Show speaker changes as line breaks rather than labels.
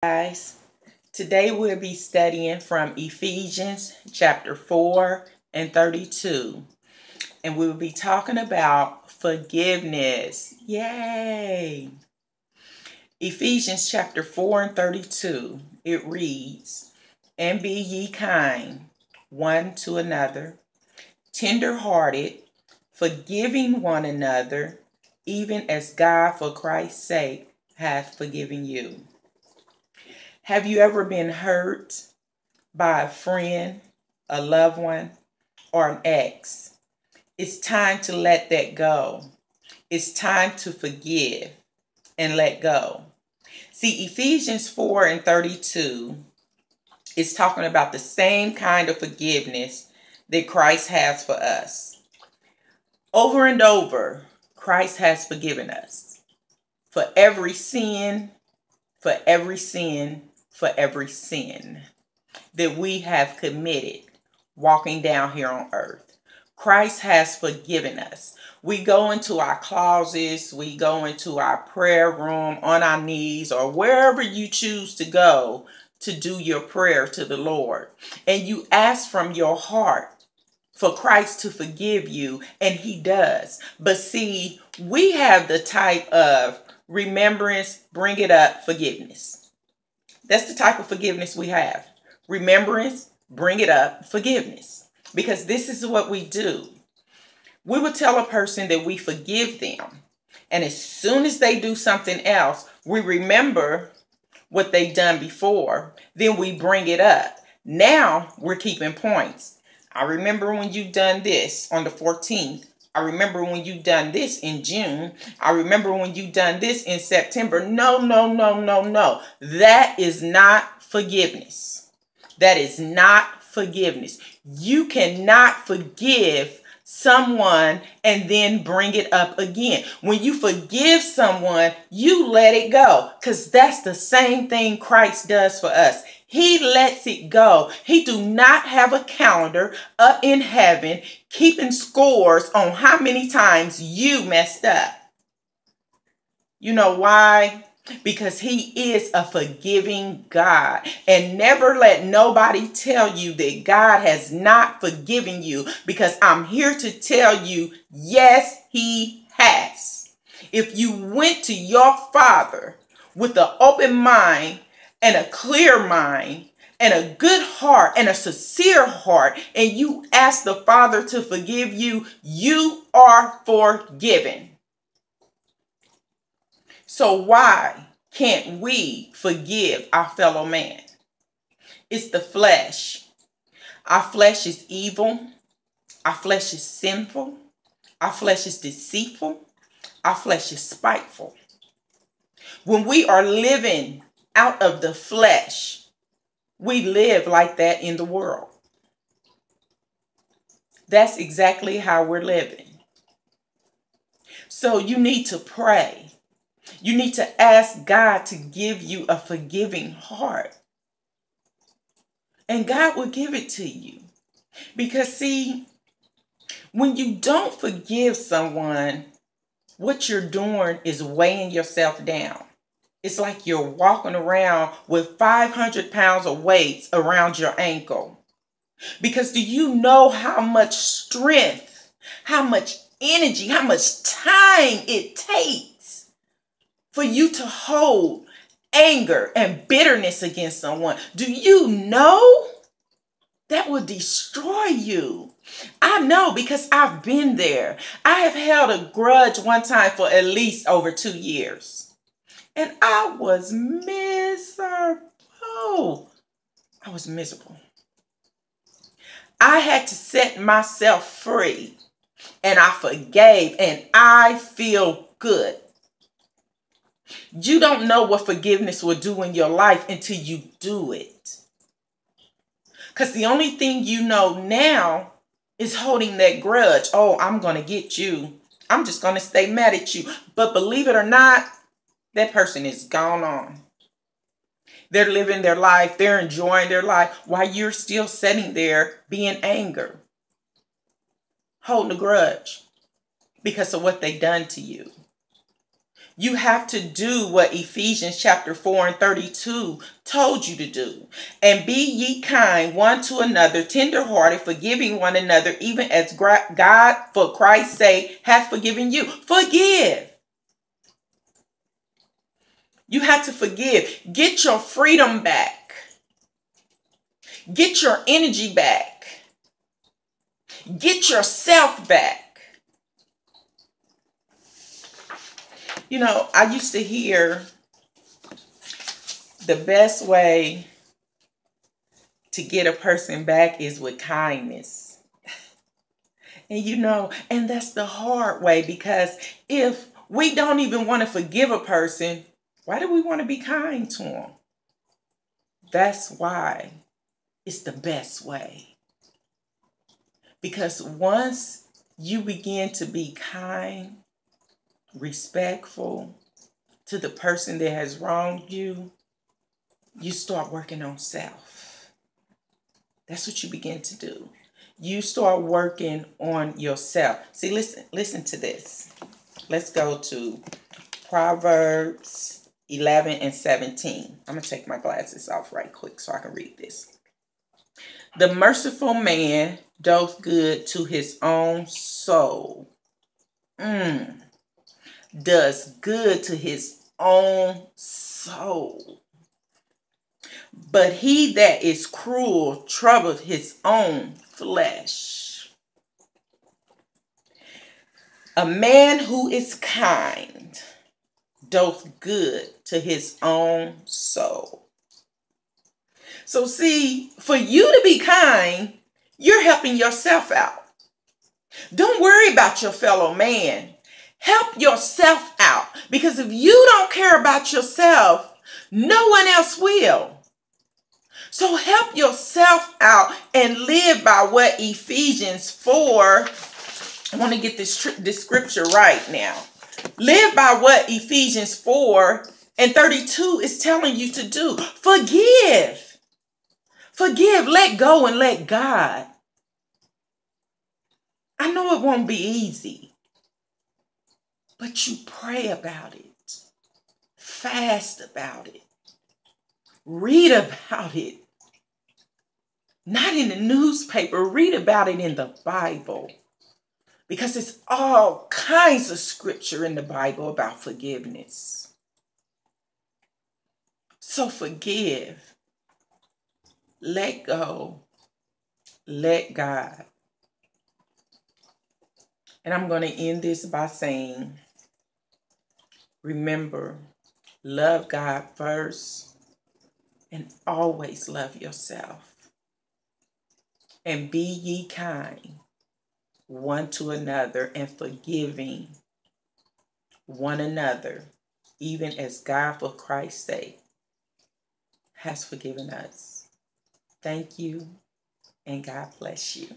Guys, today we'll be studying from Ephesians chapter 4 and 32. And we'll be talking about forgiveness. Yay! Ephesians chapter 4 and 32. It reads, "And be ye kind one to another, tender-hearted, forgiving one another, even as God for Christ's sake hath forgiven you." Have you ever been hurt by a friend, a loved one, or an ex? It's time to let that go. It's time to forgive and let go. See, Ephesians 4 and 32 is talking about the same kind of forgiveness that Christ has for us. Over and over, Christ has forgiven us for every sin, for every sin, for every sin that we have committed walking down here on earth. Christ has forgiven us. We go into our closets, we go into our prayer room on our knees, or wherever you choose to go to do your prayer to the Lord. And you ask from your heart for Christ to forgive you, and He does. But see, we have the type of remembrance, bring it up, forgiveness. That's the type of forgiveness we have. Remembrance, bring it up, forgiveness. Because this is what we do. We will tell a person that we forgive them. And as soon as they do something else, we remember what they've done before. Then we bring it up. Now we're keeping points. I remember when you've done this on the 14th. I remember when you done this in June. I remember when you done this in September. No. That is not forgiveness. That is not forgiveness. You cannot forgive someone and then bring it up again. When you forgive someone, you let it go, because that's the same thing Christ does for us. He lets it go. He do not have a calendar up in heaven keeping scores on how many times you messed up. You know why? Because He is a forgiving God. And never let nobody tell you that God has not forgiven you, because I'm here to tell you, yes, He has. If you went to your Father with an open mind and a clear mind and a good heart and a sincere heart, and you ask the Father to forgive you, you are forgiven. So why can't we forgive our fellow man? It's the flesh. Our flesh is evil. Our flesh is sinful. Our flesh is deceitful. Our flesh is spiteful. When we are living out of the flesh, we live like that in the world. That's exactly how we're living. So you need to pray. You need to ask God to give you a forgiving heart. And God will give it to you. Because see, when you don't forgive someone, what you're doing is weighing yourself down. It's like you're walking around with 500 pounds of weights around your ankle. Because do you know how much strength, how much energy, how much time it takes for you to hold anger and bitterness against someone? Do you know that will destroy you? I know, because I've been there. I have held a grudge one time for at least over 2 years. And I was miserable. I was miserable. I had to set myself free. And I forgave. And I feel good. You don't know what forgiveness will do in your life until you do it. Because the only thing you know now is holding that grudge. Oh, I'm going to get you. I'm just going to stay mad at you. But believe it or not, that person is gone on. They're living their life. They're enjoying their life while you're still sitting there being angry, holding a grudge because of what they done to you. You have to do what Ephesians chapter 4 and 32 told you to do. And be ye kind one to another, tenderhearted, forgiving one another, even as God, for Christ's sake, hath forgiven you. Forgive. You have to forgive. Get your freedom back. Get your energy back. Get yourself back. You know, I used to hear the best way to get a person back is with kindness. And you know, and that's the hard way, because if we don't even want to forgive a person, why do we want to be kind to them? That's why it's the best way. Because once you begin to be kind, respectful to the person that has wronged you, you start working on self. That's what you begin to do. You start working on yourself. See, listen to this. Let's go to Proverbs 11 and 17. I'm going to take my glasses off right quick so I can read this. The merciful man doth good to his own soul. Does good to his own soul. But he that is cruel troubleth his own flesh. A man who is kind doth good to his own soul. So see, for you to be kind, you're helping yourself out. Don't worry about your fellow man. Help yourself out. Because if you don't care about yourself, no one else will. So help yourself out and live by what Ephesians 4, I want to get this scripture right now. Live by what Ephesians 4 and 32 is telling you to do. Forgive. Forgive, let go, and let God. I know it won't be easy, but you pray about it. Fast about it. Read about it. Not in the newspaper. Read about it in the Bible. Because it's all kinds of scripture in the Bible about forgiveness. So forgive. Let go. Let God. And I'm going to end this by saying, remember, love God first and always love yourself. And be ye kind one to another and forgiving one another, even as God for Christ's sake has forgiven us. Thank you, and God bless you.